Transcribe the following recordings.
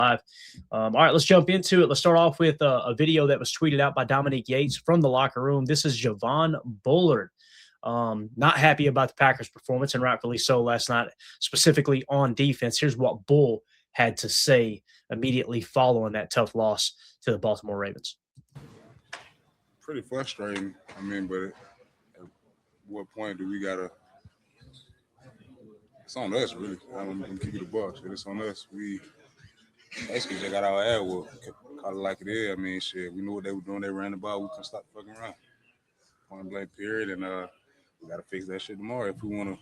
live. All right, let's jump into it. Let's start off with a video that was tweeted out by Dominique Yates from the locker room. This is Javon Bullard. Not happy about the Packers' performance, and rightfully so last night, specifically on defense. Here's what Bull had to say immediately following that tough loss to the Baltimore Ravens. Pretty frustrating. I mean, but at what point do we gotta? It's on us, really. I'm gonna keep it a buck. It's on us. We basically just got our ass whooped. Call it like it is. I mean, shit. We knew what they were doing. They ran the ball. We couldn't stop the fucking run. Point blank period. And we gotta fix that shit tomorrow if we wanna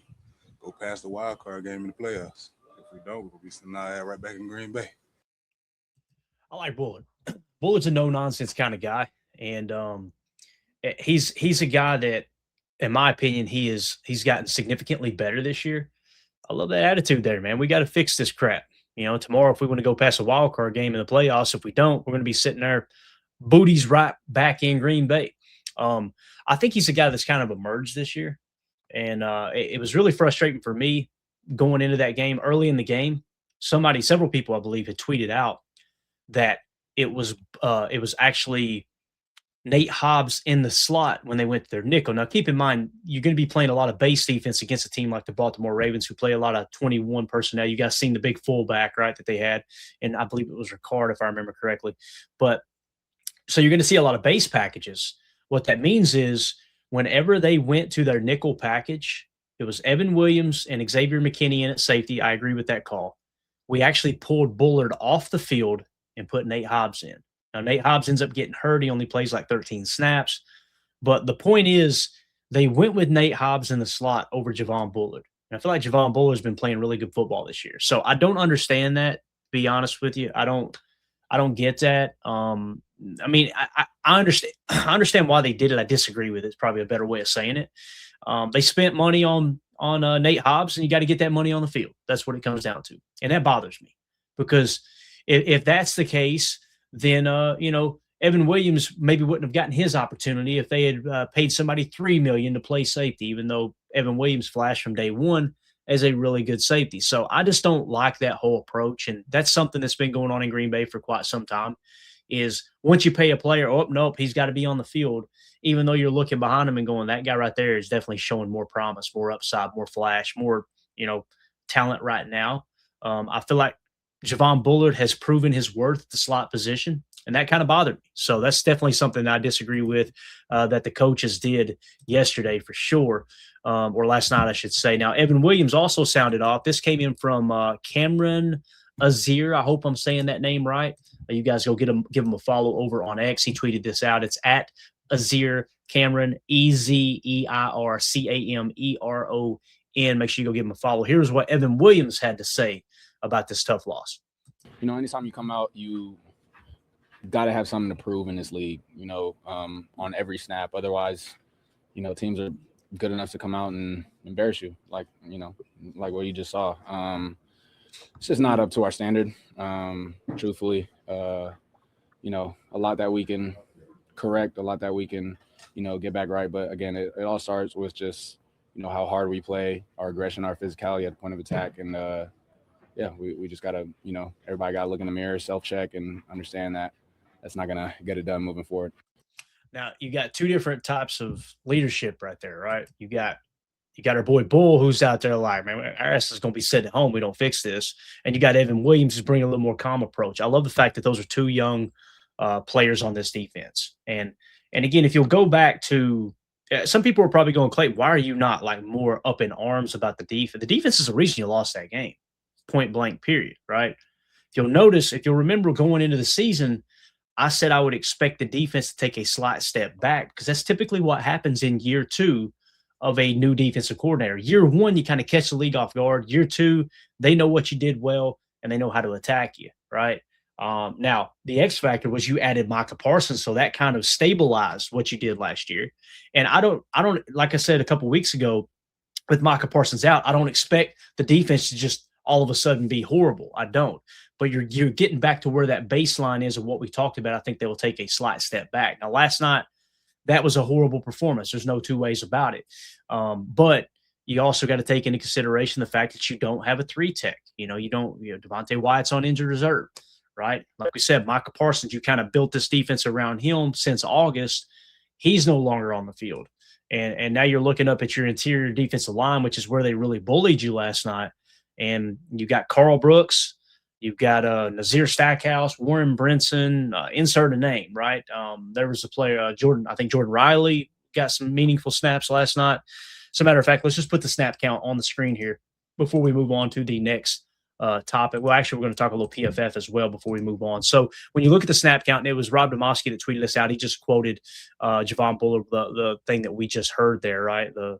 go past the wild card game in the playoffs. If we don't, we'll be sitting our ass right back in Green Bay. I like Bullard. Bullard's a no-nonsense kind of guy. And he's a guy that, in my opinion, he's gotten significantly better this year. I love that attitude there, man. We got to fix this crap. You know, tomorrow, if we want to go past a wild card game in the playoffs, if we don't, we're going to be sitting there, booties right back in Green Bay. I think he's a guy that's kind of emerged this year. And it was really frustrating for me going into that game. Early in the game, several people, I believe, had tweeted out that it was actually Nate Hobbs in the slot when they went to their nickel. Now, keep in mind, you're going to be playing a lot of base defense against a team like the Baltimore Ravens, who play a lot of 21 personnel. You guys seen the big fullback, right, that they had, and I believe it was Ricard, if I remember correctly. But so you're going to see a lot of base packages. What that means is whenever they went to their nickel package, it was Evan Williams and Xavier McKinney in at safety. I agree with that call. We actually pulled Bullard off the field and put Nate Hobbs in. Now, Nate Hobbs ends up getting hurt. He only plays like 13 snaps. But the point is, they went with Nate Hobbs in the slot over Javon Bullard. And I feel like Javon Bullard's been playing really good football this year. So I don't understand that, to be honest with you. I don't get that. I mean, I understand. I understand why they did it. I disagree with it. It's probably a better way of saying it. They spent money on Nate Hobbs, and you got to get that money on the field. That's what it comes down to. And that bothers me because if that's the case, then, Evan Williams maybe wouldn't have gotten his opportunity if they had paid somebody $3 million to play safety, even though Evan Williams flashed from day one as a really good safety. So I just don't like that whole approach. And that's something that's been going on in Green Bay for quite some time is once you pay a player, oh, nope, he's got to be on the field, even though you're looking behind him and going, that guy right there is definitely showing more promise, more upside, more flash, more, talent right now. I feel like Javon Bullard has proven his worth at the slot position, and that kind of bothered me. So that's definitely something I disagree with that the coaches did yesterday for sure, or last night, I should say. Now, Evan Williams also sounded off. This came in from Cameron Azir. I hope I'm saying that name right. You guys go give him a follow over on X. He tweeted this out. It's at Azir Cameron, EZEIRCAMERON. Make sure you go give him a follow. Here's what Evan Williams had to say about this tough loss. Anytime you come out, you got to have something to prove in this league, on every snap. Otherwise, teams are good enough to come out and embarrass you, like what you just saw. It's just not up to our standard, truthfully. A lot that we can correct, a lot that we can, get back right. But, again, it all starts with just, how hard we play, our aggression, our physicality at the point of attack. And, we just got to, everybody got to look in the mirror, self-check, and understand that that's not going to get it done moving forward. Now, you got two different types of leadership right there, right? You got our boy Bull, who's out there like, man, our ass is going to be sitting at home. We don't fix this. And you got Evan Williams, who's bringing a little more calm approach. I love the fact that those are two young players on this defense. And again, if you'll go back to some people are probably going, Clay, why are you not like more up in arms about the defense? The defense is the reason you lost that game. Point blank period, right? If you'll remember going into the season, I said I would expect the defense to take a slight step back because that's typically what happens in year two of a new defensive coordinator. Year one, you kind of catch the league off guard. Year two, they know what you did well and they know how to attack you, right? Now, the X factor was you added Micah Parsons, so that kind of stabilized what you did last year. And I don't like I said a couple of weeks ago, with Micah Parsons out, I don't expect the defense to just all of a sudden be horrible. I don't. But you're getting back to where that baseline is of what we talked about. I think they will take a slight step back. Now, last night, that was a horrible performance. There's no two ways about it. But you also got to take into consideration the fact that you don't have a three tech. Devontae Wyatt's on injured reserve, right? Like we said, Micah Parsons, you kind of built this defense around him since August. He's no longer on the field. And now you're looking up at your interior defensive line, which is where they really bullied you last night. And you got Carl Brooks, you've got Nazir Stackhouse, Warren Brinson, insert a name, right? There was a player, Jordan Riley got some meaningful snaps last night. As a matter of fact, let's just put the snap count on the screen here before we move on to the next topic. Well, actually, we're going to talk a little PFF as well before we move on. So when you look at the snap count, and it was Rob Demoski that tweeted this out. He just quoted Javon Bullard, the thing that we just heard there, right? The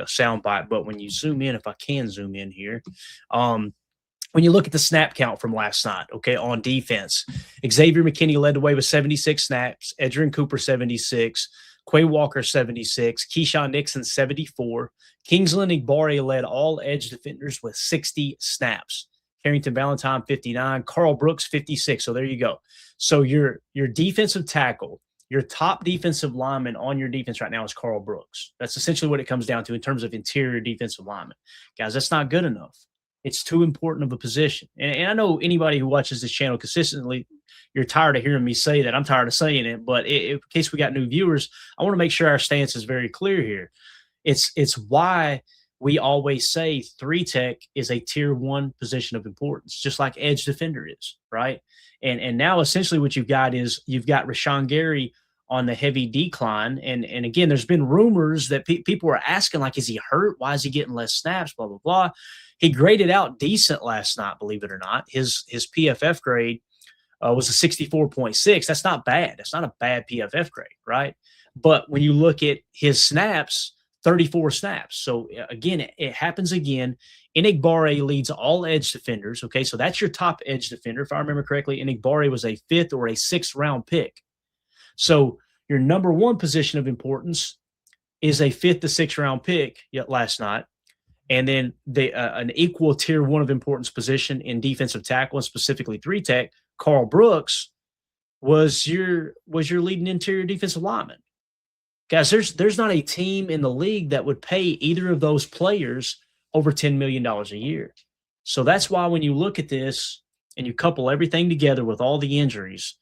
sound bite. But when you zoom in, if I can zoom in here, when you look at the snap count from last night, okay, on defense, Xavier McKinney led the way with 76 snaps, Edgerrin Cooper 76, Quay Walker 76, Keyshawn Nixon 74, Kingsland Igbare led all edge defenders with 60 snaps. Carrington Valentine 59, Carl Brooks 56. So there you go. So your defensive tackle, your top defensive lineman on your defense right now is Carl Brooks. That's essentially what it comes down to in terms of interior defensive lineman. Guys, that's not good enough. It's too important of a position. And I know anybody who watches this channel consistently, you're tired of hearing me say that. I'm tired of saying it. But in case we got new viewers, I want to make sure our stance is very clear here. It's why we always say 3-tech is a tier 1 position of importance, just like edge defender is, right? And now essentially what you've got is you've got Rashawn Gary on the heavy decline. And again, there's been rumors that people are asking, like, is he hurt? Why is he getting less snaps? Blah, blah, blah. He graded out decent last night, believe it or not. His PFF grade was a 64.6. That's not bad. That's not a bad PFF grade, right? But when you look at his snaps, 34 snaps. So again, it happens again. Enigbare leads all edge defenders. Okay, so that's your top edge defender. If I remember correctly, Enigbare was a 5th or a 6th round pick. So your number 1 position of importance is a 5th to 6th round pick last night. And then an equal tier 1 of importance position in defensive tackle, and specifically 3-tech, Carl Brooks was your leading interior defensive lineman. Guys, there's not a team in the league that would pay either of those players over $10 million a year. So that's why when you look at this and you couple everything together with all the injuries,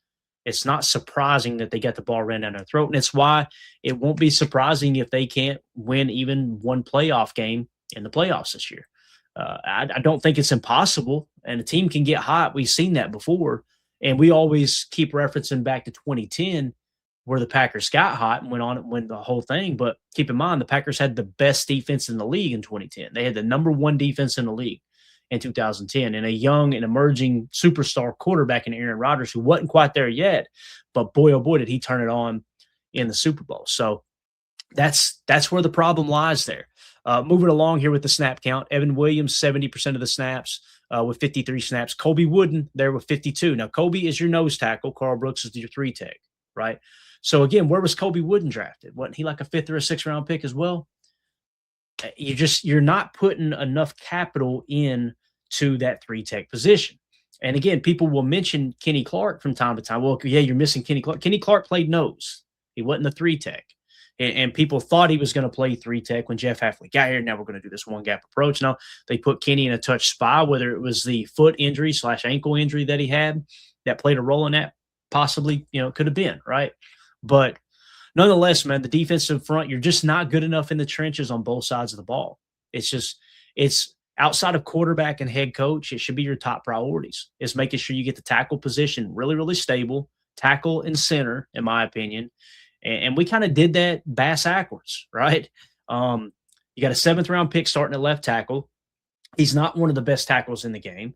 it's not surprising that they got the ball ran down their throat. And it's why it won't be surprising if they can't win even one playoff game in the playoffs this year. I don't think it's impossible, and a team can get hot. We've seen that before, and we always keep referencing back to 2010 where the Packers got hot and went on and win the whole thing. But keep in mind, the Packers had the best defense in the league in 2010. They had the number 1 defense in the league in 2010, and a young and emerging superstar quarterback in Aaron Rodgers, who wasn't quite there yet, but boy, oh boy, did he turn it on in the Super Bowl. So that's where the problem lies there. Moving along here with the snap count, Evan Williams, 70% of the snaps with 53 snaps. Colby Wooden there with 52. Now, Colby is your nose tackle. Carl Brooks is your 3-tech, right? So, again, where was Colby Wooden drafted? Wasn't he like a 5th or a 6th round pick as well? You're not putting enough capital in to that 3-tech position. And, again, people will mention Kenny Clark from time to time. Well, yeah, you're missing Kenny Clark. Kenny Clark played nose. He wasn't a 3-tech. And people thought he was going to play 3-tech when Jeff Hafley got here. Now we're going to do this one-gap approach. Now, they put Kenny in a touch spy, whether it was the foot injury / ankle injury that he had that played a role in that, possibly, could have been, right? But nonetheless, man, the defensive front, you're just not good enough in the trenches on both sides of the ball. It's outside of quarterback and head coach, it should be your top priorities. Is making sure you get the tackle position really, really stable, tackle and center, in my opinion. And we kind of did that backwards, right? You got a 7th round pick starting at left tackle. He's not one of the best tackles in the game.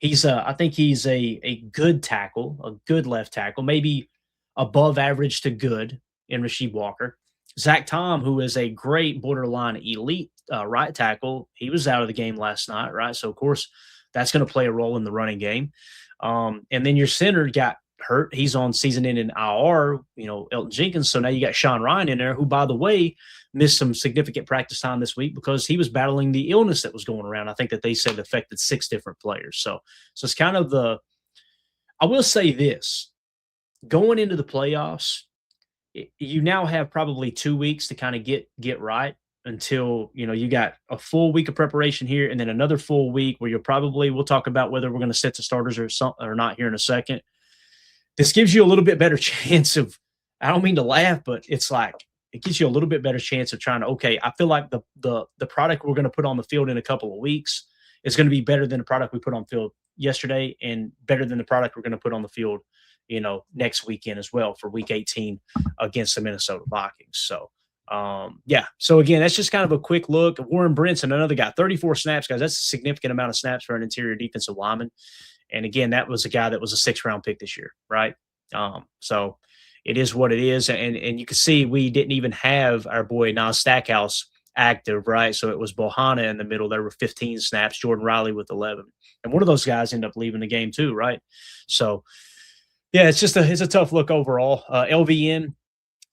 I think he's a good tackle, a good left tackle, maybe above average to good in Rasheed Walker. Zach Tom, who is a great borderline elite right tackle, he was out of the game last night, right? So, of course, that's going to play a role in the running game. And then your center got hurt. He's on season-ending IR, Elton Jenkins. So now you got Sean Ryan in there, who, by the way, missed some significant practice time this week because he was battling the illness that was going around. I think that they said affected 6 different players. So it's kind of I will say this. Going into the playoffs, you now have probably 2 weeks to kind of get right. until, you got a full week of preparation here and then another full week where we'll talk about whether we're going to set the starters or not here in a second. This gives you a little bit better chance of, I don't mean to laugh, but it's like, it gives you a little bit better chance of trying to, okay, I feel like the product we're going to put on the field in a couple of weeks is going to be better than the product we put on field yesterday and better than the product we're going to put on the field, next weekend as well for week 18 against the Minnesota Vikings. So, So again, that's just kind of a quick look. Warren Brinson, another guy, 34 snaps, guys. That's a significant amount of snaps for an interior defensive lineman. And again, that was a guy that was a 6th-round pick this year, right? So it is what it is. And you can see we didn't even have our boy Nas Stackhouse active, right? So it was Bohanna in the middle. There were 15 snaps, Jordan Riley with 11. And one of those guys ended up leaving the game too, right? So, yeah, it's a tough look overall. LVN,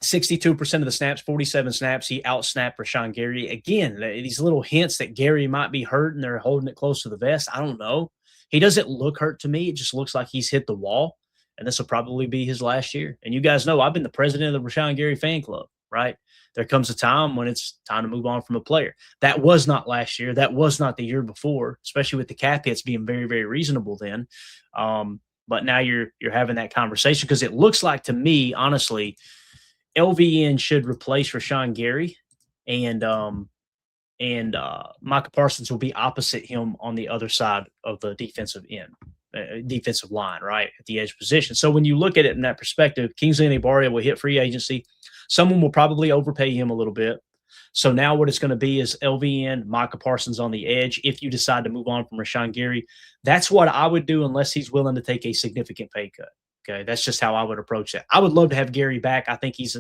62% of the snaps, 47 snaps. He outsnapped Rashawn Gary. Again, these little hints that Gary might be hurt and they're holding it close to the vest. I don't know. He doesn't look hurt to me. It just looks like he's hit the wall, and this will probably be his last year. And you guys know I've been the president of the Rashawn Gary fan club, right? There comes a time when it's time to move on from a player. That was not last year. That was not the year before, especially with the cap hits being very, very reasonable then. But now you're having that conversation because it looks like to me, honestly, LVN should replace Rashawn Gary, and Micah Parsons will be opposite him on the other side of the defensive line, right, at the edge position. So when you look at it in that perspective, Kingsley Enagbare will hit free agency. Someone will probably overpay him a little bit. So now what it's going to be is LVN, Micah Parsons on the edge if you decide to move on from Rashawn Gary. That's what I would do unless he's willing to take a significant pay cut. Okay, that's just how I would approach that. I would love to have Gary back. I think he's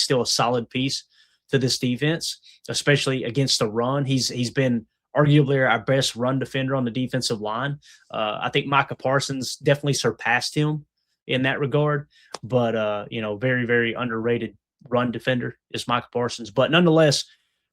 still a solid piece to this defense, especially against the run. He's been arguably our best run defender on the defensive line. I think Micah Parsons definitely surpassed him in that regard, but very, very underrated run defender is Micah Parsons. But nonetheless,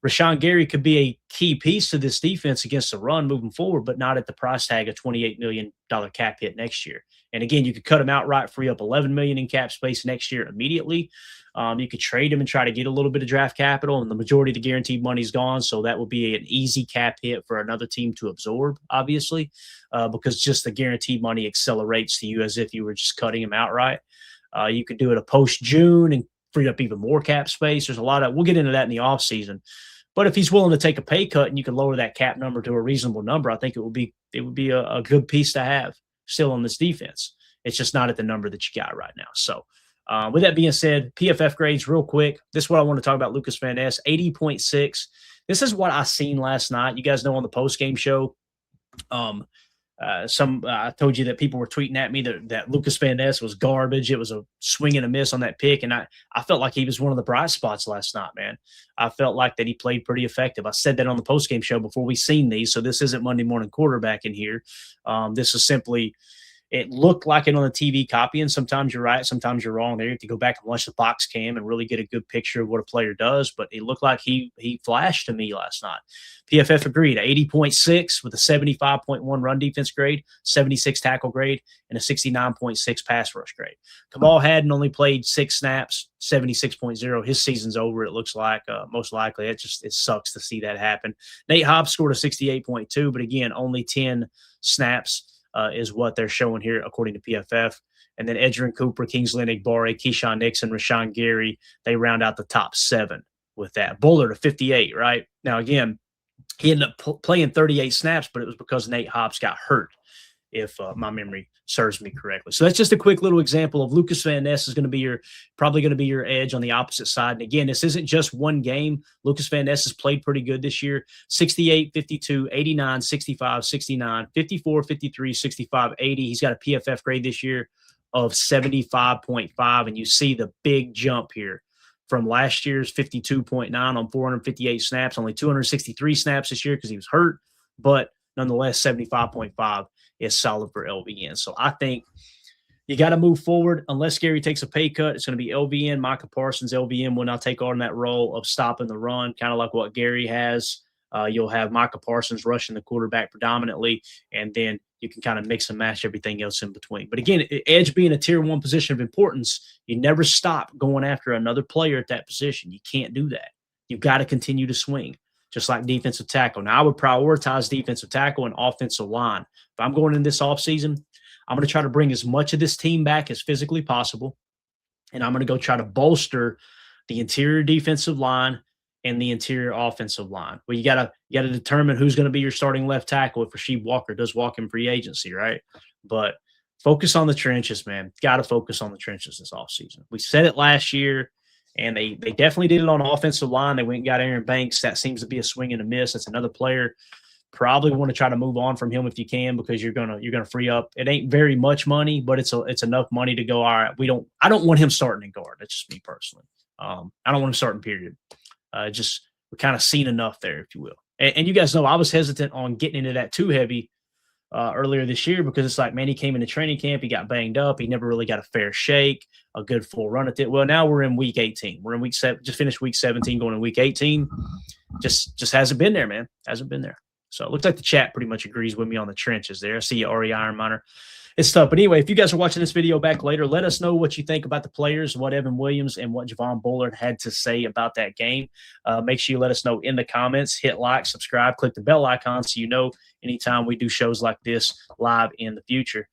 Rashawn Gary could be a key piece to this defense against the run moving forward, but not at the price tag of $28 million cap hit next year. And again, you could cut him outright, free up $11 million in cap space next year immediately. You could trade him and try to get a little bit of draft capital, and the majority of the guaranteed money is gone. So that would be an easy cap hit for another team to absorb, obviously, because just the guaranteed money accelerates to you as if you were just cutting him outright. You could do it a post-June and free up even more cap space. There's a lot of – we'll get into that in the offseason. But if he's willing to take a pay cut and you can lower that cap number to a reasonable number, I think it would be a good piece to have still on this defense. It's just not at the number that you got right now. So with that being said, PFF grades real quick. This is what I want to talk about. Lucas Van Ness, 80.6. This is what I seen last night. You guys know on the post-game show, I told you that people were tweeting at me that Lucas Van Ness was garbage. It was a swing and a miss on that pick, and I felt like he was one of the bright spots last night, man. I felt like that he played pretty effective. I said that on the postgame show before we seen these, so this isn't Monday morning quarterback in here. This is simply – it looked like it on the TV copy, and sometimes you're right, sometimes you're wrong there. You have to go back and watch the box cam and really get a good picture of what a player does, but it looked like he flashed to me last night. PFF agreed, 80.6 with a 75.1 run defense grade, 76 tackle grade, and a 69.6 pass rush grade. Kamal Hadden only played 6 snaps, 76.0. His season's over, it looks like, most likely. It sucks to see that happen. Nate Hobbs scored a 68.2, but again, only 10 snaps. Is what they're showing here according to PFF. And then Edgerrin Cooper, Kingsley Enagbare, Keyshawn Nixon, Rashawn Gary, they round out the top 7 with that. Bullard, a 58, right? Now, again, he ended up playing 38 snaps, but it was because Nate Hobbs got hurt, if my memory serves me correctly. So that's just a quick little example of Lucas Van Ness is probably going to be your edge on the opposite side. And again, this isn't just one game. Lucas Van Ness has played pretty good this year. 68, 52, 89, 65, 69, 54, 53, 65, 80. He's got a PFF grade this year of 75.5. And you see the big jump here from last year's 52.9 on 458 snaps, only 263 snaps this year because he was hurt. But nonetheless, 75.5 is solid for LVN. So I think you got to move forward. Unless Gary takes a pay cut, it's going to be LVN, Micah Parsons. LVN will now take on that role of stopping the run, kind of like what Gary has. You'll have Micah Parsons rushing the quarterback predominantly, and then you can kind of mix and match everything else in between. But again, edge being a tier 1 position of importance, you never stop going after another player at that position. You can't do that. You've got to continue to swing, just like defensive tackle. Now, I would prioritize defensive tackle and offensive line. If I'm going in this offseason, I'm going to try to bring as much of this team back as physically possible, and I'm going to go try to bolster the interior defensive line and the interior offensive line. Well, you gotta determine who's going to be your starting left tackle if Rasheed Walker does walk in free agency, right? But focus on the trenches, man. Got to focus on the trenches this offseason. We said it last year, and they definitely did it on offensive line. They went and got Aaron Banks. That seems to be a swing and a miss. That's another player. Probably want to try to move on from him if you can, because you're gonna free up. It ain't very much money, but it's enough money to go, all right, I don't want him starting in guard. That's just me personally. I don't want him starting, period. Just we're kind of seen enough there, if you will. And you guys know I was hesitant on getting into that too heavy earlier this year, because it's like, man, he came into training camp, he got banged up, he never really got a fair shake, a good full run at it. Well, now we're in week 18. We're in week 7, just finished week 17, going in week 18. Just hasn't been there, man. Hasn't been there. So it looks like the chat pretty much agrees with me on the trenches there. I see you, Ari Ironminer. It's tough. But anyway, if you guys are watching this video back later, let us know what you think about the players, what Evan Williams and what Javon Bullard had to say about that game. Make sure you let us know in the comments. Hit like, subscribe, click the bell icon so you know anytime we do shows like this live in the future.